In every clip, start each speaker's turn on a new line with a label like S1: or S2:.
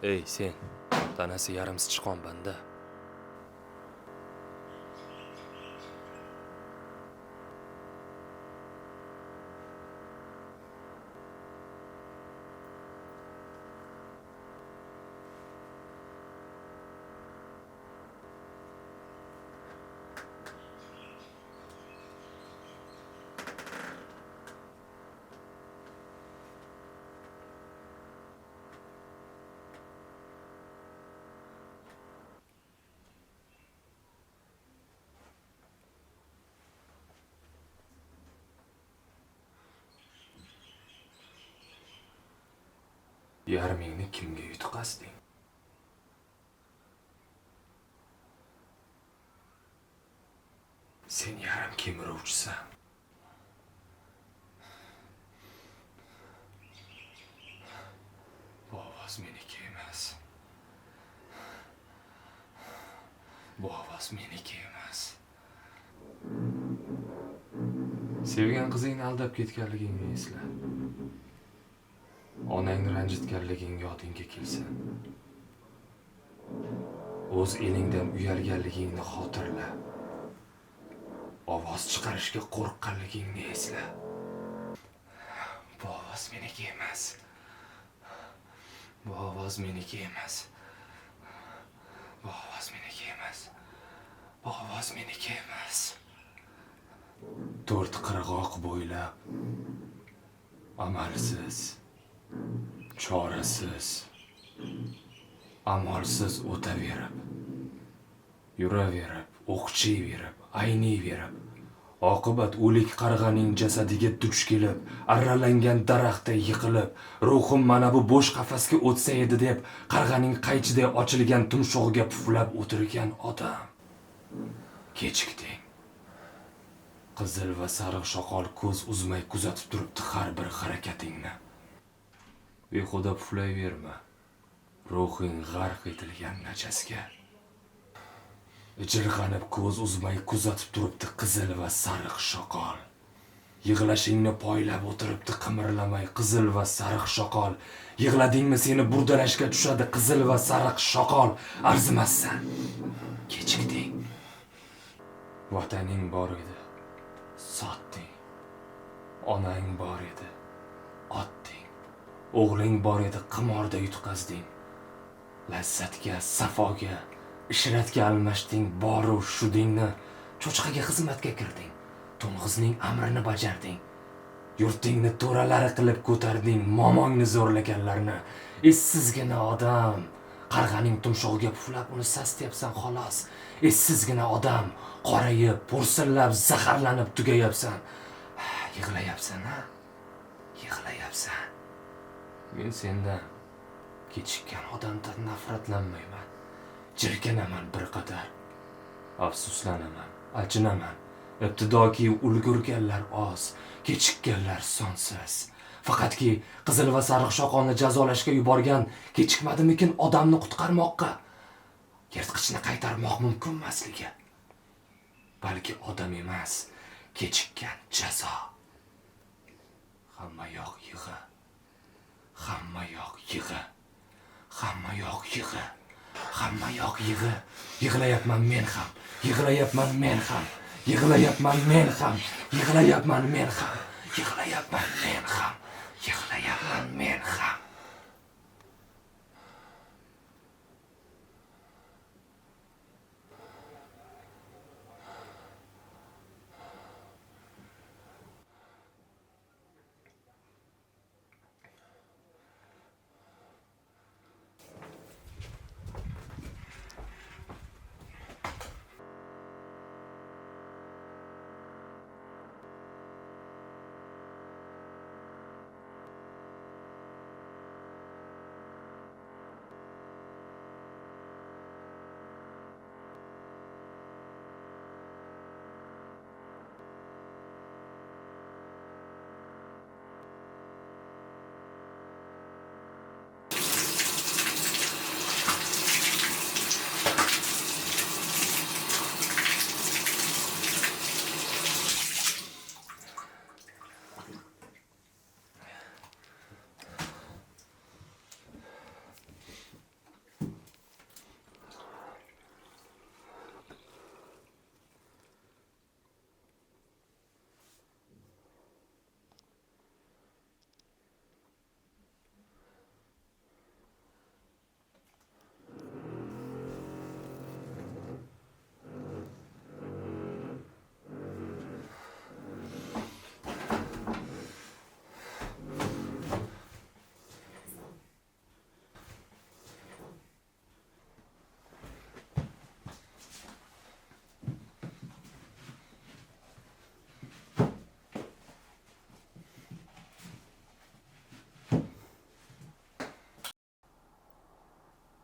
S1: Ey sen, tanasi yarim sichqon banda. Yarmingni kimga yutqazding? Sen yarim kemiruvchisan. Bu ovoz meniki emas. Bu ovoz meniki emas. Sevgan qizingni aldab ketganligingni esla. Onangni ranjitganliging yodingga kelsa. O'z elingdan uyalganligingni xotirla. Ovoz chiqarishga qo'rqqanligingni esla. Bu ovoz meniki emas. Bu ovoz meniki emas. Bu ovoz meniki emas. Bu ovoz meniki emas. To'rt qirg'oq bo'ylab amalsiz, chorasiz, amalsiz o'taverib, yuraverib, o'qchiyverib, ayniyverib, oqibat o'lik qarg'aning jasadiga duch kelib, arralangan daraxtday yiqilib, ruhim mana bu bo'sh qafasga o'tsa edi deb qarg'aning qaychiday ochilgan tumshug'iga puflab o'tirgan odam. Kechikding. Qizil va sariq shoqol ko'z uzmay kuzatib turibdi har bir harakatingni. Behuda puflayverma. Ruhing g'arq etilgan najasga. Ijirg'anib ko'z uzmay kuzatib turibdi qizil va sariq shoqol. Yig'lashingni poylab o'tiribdi qimirlamay qizil va sariq shoqol. Yig'ladingmi seni burdalashga tushadi qizil va sariq shoqol. Arzimassan. Kechikding. Vataning bor edi. Sotding. Onang bor edi. Otding. O'g'ling bor edi, qimorda yutqazding. Lazzatga, safoga, ishratga almashding, boru shudingni cho'chqaga xizmatga kirding. To'ng'izning amrini bajarding. Yurtingni to'ralari qilib ko'tarding, momongni zo'rlaganlarni. Essizgina odam, qarg'aning tumshug'iga puflab uni sastyapsan xolos. Essizgina odam, qorayib, po'rsillab, zaharlanib tugayapsan. Yig'layapsan, ha? Yig'layapsan. Men sendan kechikkan odamdan nafratlanmayman. Jirkanaman bir qadar. Afsuslanaman, achinaman. Ibtidoki ulgurganlar oz, kechikkanlar sonsiz. Faqatki qizil va sariq shoqolni jazolashga yuborgan kechikmadimikin odamni qutqarmoqqa? Yirtqichni qaytarmoq mumkin emasligi. Balki odam emas, kechikkan jazo. Hamma yoq yig'i. Hamma yoq yig'i. Hamma yoq yig'i. Hamma yoq yig'i. Yig'layapman men ham. Yig'layapman men ham. Yig'layapman men ham. Yig'layapman men ham. Yig'layapman men ham. Yig'layapman men ham.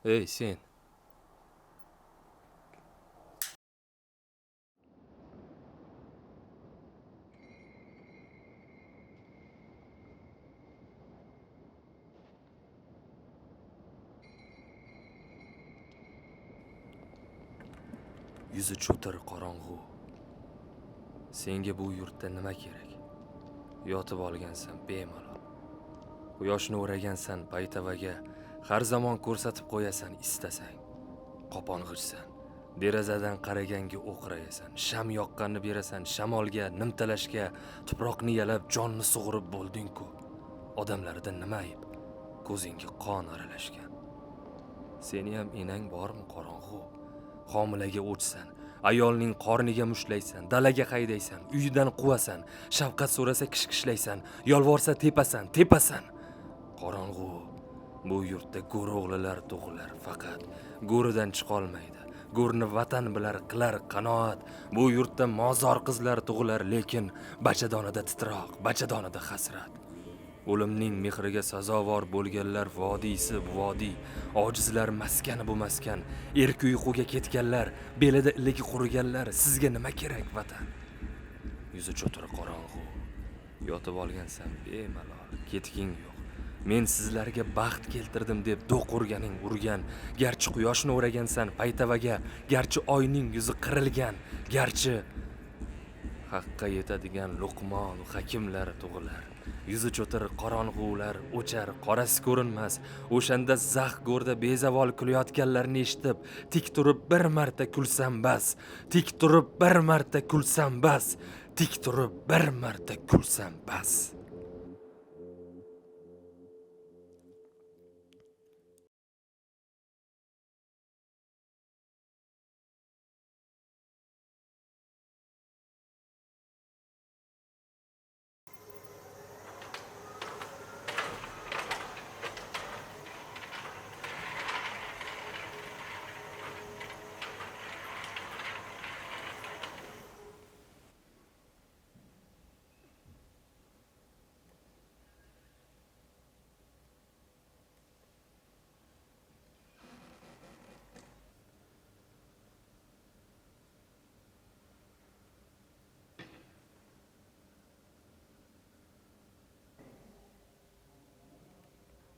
S1: Ey sen, yuzi cho'tir qorong'u. Senga bu yurtda nima kerak? Yotib olgansan bemalol. Quyoshni o'ragansan paytavaga, har zamon ko'rsatib qo'yasan istasang. Qopong'ichsan, derazadan qaraganga o'qirayasan, sham yoqqanni berasan, shamolga, nimtalashga, tuproqni yalab jonni sug'urib bo'lding-ku. Odamlarda nima ayb? Ko'zingga qon aralashgan. Seni ham enang bormi qorong'u? Homilaga o'chsan, ayolning qorniga mushlaysan, dalaga haydaysan, uyidan quvasan, shafqat so'rasa kishkishlaysan, yolvorsa tepasan. Qorong'u, bu yurtda go'ro'g'lilar tug'ilar, faqat go'ridan chiqolmaydi. Go'rni vatan bilar qilar qanoat. Bu yurtda mozor qizlar tug'ilar, lekin bachadonida titroq, bachadonida hasrat. O'limning mehriga sazovor bo'lganlar vodiysi bu vodiy, ojizlar maskani bu maskan, erk uyquga ketganlar, belida iligi quriganlar, sizga nima kerak vatan? Yuzi cho'tir qorong'u, yotib olgansan bemalol, ketging yo'q. Men sizlarga baxt keltirdim deb do'q urgan, garchi quyoshni o'ragansan paytavaga, garchi oyning yuzi qirilgan, garchi haqqa yetadigan luqmon hakimlar tug'ilar. Yuzi cho'tir qorong'ular o'char, qorasi ko'rinmas. O'shanda zax go'rda bezavol kulayotganlarni eshitib, tik turib bir marta kulsam bas. Tik turib bir marta kulsam bas. Tik turib bir marta kulsam bas.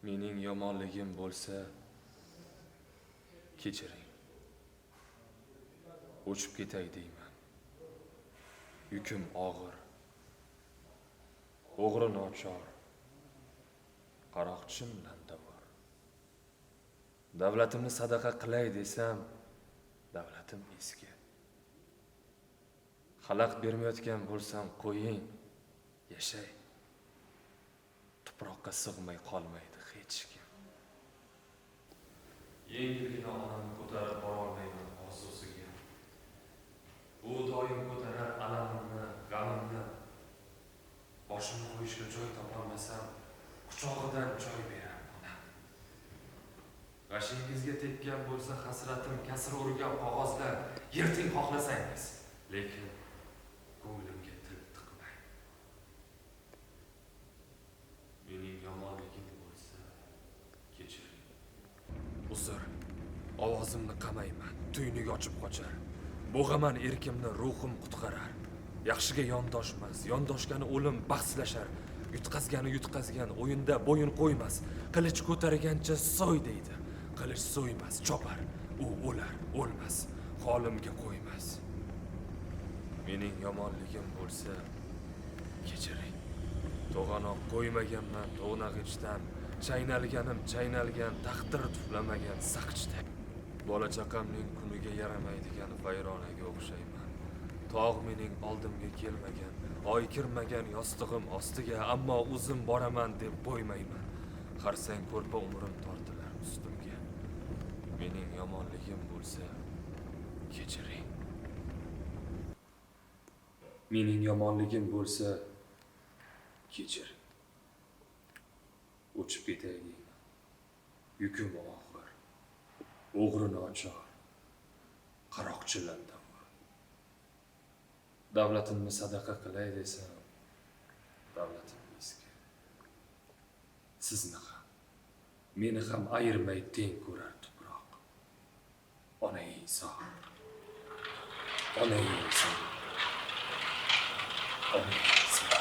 S1: Mening yomonligim bo'lsa, kechiring. O'chib ketay deyman. Yukim og'ir. O'g'ri nochor. Qaroqchim landavor. Davlatimni sadaqa qilay desam, davlatim eski. Xalaq bermayotgan bo'lsam, qo'ying, yashay. Tuproqqa sig'may qolmaydi hech kim. Yengilgina onamni ko'tarib bora olmayman orzusiga. U doim ko'tarar alamimni, g'amimni. Boshimni qo'yishga joy topolmasam, quchog'idan joy berar onam. G'ashingizga tekkan bo'lsa hasratim, kasr urgan qog'ozlar, yirting xohlasangiz, lekin ko'nglimga til tiqmang. Mening yomonligim bo'lsa, kechiring. Uzr, ovozimni qamayman, tuyniga ochib qochar. Bo'g'aman erkimni, ruhim qutqarar. Yaxshiga yondoshmas, yondoshgani o'lim bahslashar. Yutqazgan o'yinda bo'yin qo'ymas. Qilich ko'targancha so'y deydi. Qilich so'ymas, chopar. U o'lar, o'lmas, holimga qo'ymas. Mening yomonligim bo'lsa, kechiring. To'g'anoq qo'ymaganman to'g'nag'ichdan, chaynalgan, taqdir tuflamagan saqchda. Bola chaqamning kuniga yaramaydigan vayronaga o'xshayman. Tog' mening oldimga kelmagan, oy kirmagan yostig'im ostiga, ammo o'zim boraman deb qo'ymayman. Qarsang ko'rpa umrim tortilar ustimga. Mening yomonligim bo'lsa, kechiring. Mening yomonligim bo'lsa, kechiring. O'chib ketay deyman. Yukim og'ir. O'g'ri nochor. Qaroqchi landavor. Davlatimni sadaqa qilay desam, davlatim eski. Sizni ham, meni ham ayirmay teng ko'rar tuproq. Onang inson. Onang inson. Onang inson.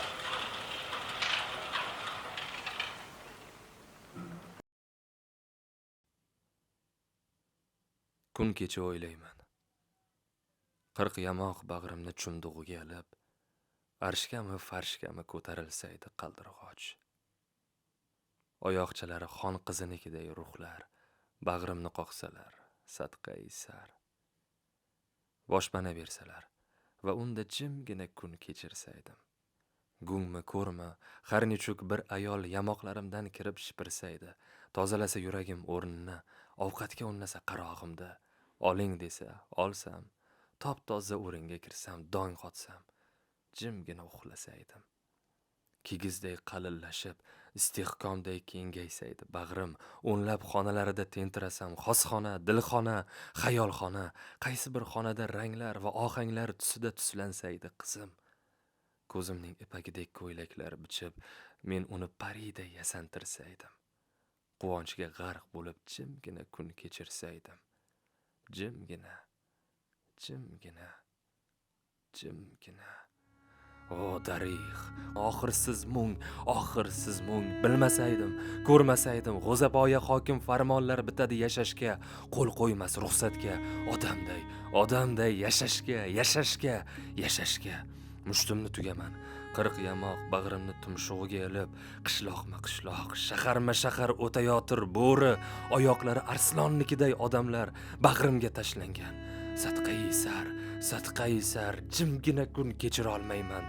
S1: Kun kecha o'ylayman. 40 yamoq bag'rimni chumdug'iga ilib, arshkami farshkami ko'tarilsa edi qaldirg'och. Oyoqchalari xon qizinikiday ruhlar, bag'rimni qoqsalar, sadqai sar. Boshpana bersalar va unda jimgina kun kechirsa edim. Gungmi ko'rmi, har nechuk bir ayol yamoqlarimdan kirib shipirsa edi, tozalasa yuragim o'rnini, ovqatga unnasa qarog'imda, oling desa, olsam, top-toza o'ringa kirsam, dong qotsam, jimgina uxlasa edim. Kigizday qalillashib, istehkomday kengaysa edi bag'rim, o'nlab xonalarida tentirasam, xosxona, dilxona, xayolxona, qaysi bir xonada ranglar va ohanglar tusida tuslansa edi qizim. Ko'zimning ipagidek ko'ylaklar bichib, men uni pariday yasantirsa edim. Quvonchga g'arq bo'lib jimgina kun kechirsa edim. Jimgina, jimgina, jimgina. O darix, oxirsiz mung, bilmasaydim, ko'rmasaydim, g'o'zapoya hokim farmonlar bitadi yashashga, qo'l qo'ymas ruxsatga, odamday yashashga. Mushtimni tugaman, 40 yamoq bag'rimni tumshug'iga ilib, qishloqma qishloq, shaharma shahar o'tayotir bo'ri, oyoqlari arslonnikiday odamlar bag'rimga tashlangan. Sadqai sar, jimgina kun kechira olmayman.